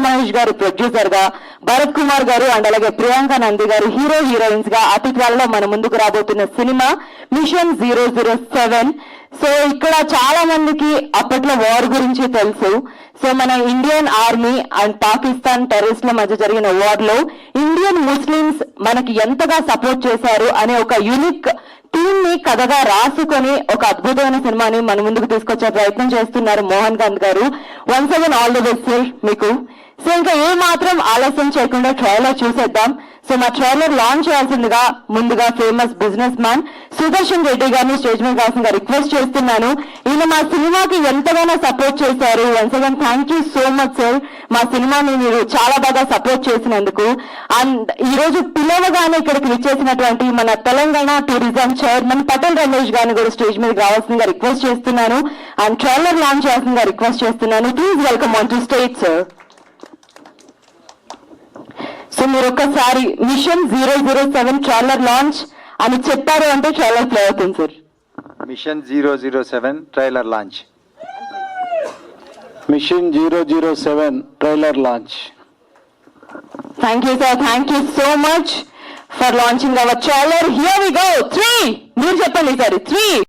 మహేష్ గారు ప్రొడ్యూసర్ గా, భరత్ కుమార్ గారు అండ్ అలాగే ప్రియాంక నంది గారు హీరో హీరోయిన్స్ గా అతి త్వరలో మన ముందుకు రాబోతున్న సినిమా మిషన్ 007. సో ఇక్కడ చాలా మందికి అప్పట్లో వార్ గురించి తెలుసు. సో మన ఇండియన్ ఆర్మీ అండ్ పాకిస్తాన్ టెర్రరిస్ట్ల మధ్య జరిగిన వార్ లో ఇండియన్ ముస్లిమ్స్ మనకి ఎంతగా సపోర్ట్ చేశారు అనే ఒక యూనిక్ టీమ్ ని కథగా రాసుకొని ఒక అద్భుతమైన సినిమాని మన ముందుకు తీసుకొచ్చే ప్రయత్నం చేస్తున్నారు మోహన్ కాంత్ గారు. Once again all the best sir మీకు. సో ఇంకా ఏ మాత్రం ఆలస్యం చేయకుండా ట్రైలర్ చూసేద్దాం. సో మా ట్రైలర్ లాంచ్ చేయాల్సిందిగా ముందుగా famous business man Sudarshan Reddy గారిని స్టేజ్ మీద కావాల్సిందిగా రిక్వెస్ట్ చేస్తున్నాను. ఈయన మా సినిమాకి ఎంతగానో సపోర్ట్ చేశారు. Once again thank you so much sir, మా సినిమాని మీరు చాలా బాగా సపోర్ట్ చేసినందుకు. అండ్ ఈ రోజు పిలవగానే ఇక్కడికి విచ్చేసినటువంటి మన తెలంగాణ టూరిజం చైర్మన్ పటేల్ రమేష్ గారిని కూడా స్టేజ్ మీద రావాల్సిందిగా రిక్వెస్ట్ చేస్తున్నాను. అండ్ ట్రైలర్ లాంచ్ చేయాల్సిందిగా రిక్వెస్ట్ చేస్తున్నాను. Please welcome on to stage sir. So మీరు ఒక్కసారి మిషన్ 007 ట్రైలర్ లాంచ్ అని చెప్పారు అంటే ట్రైలర్ ప్లే అవుతుంది sir. Mission 007 trailer launch. Mission 007 trailer launch. Thank you sir, thank you so much for launching our trailer. Here we go. 3 మీరు చెప్పండి sir. 3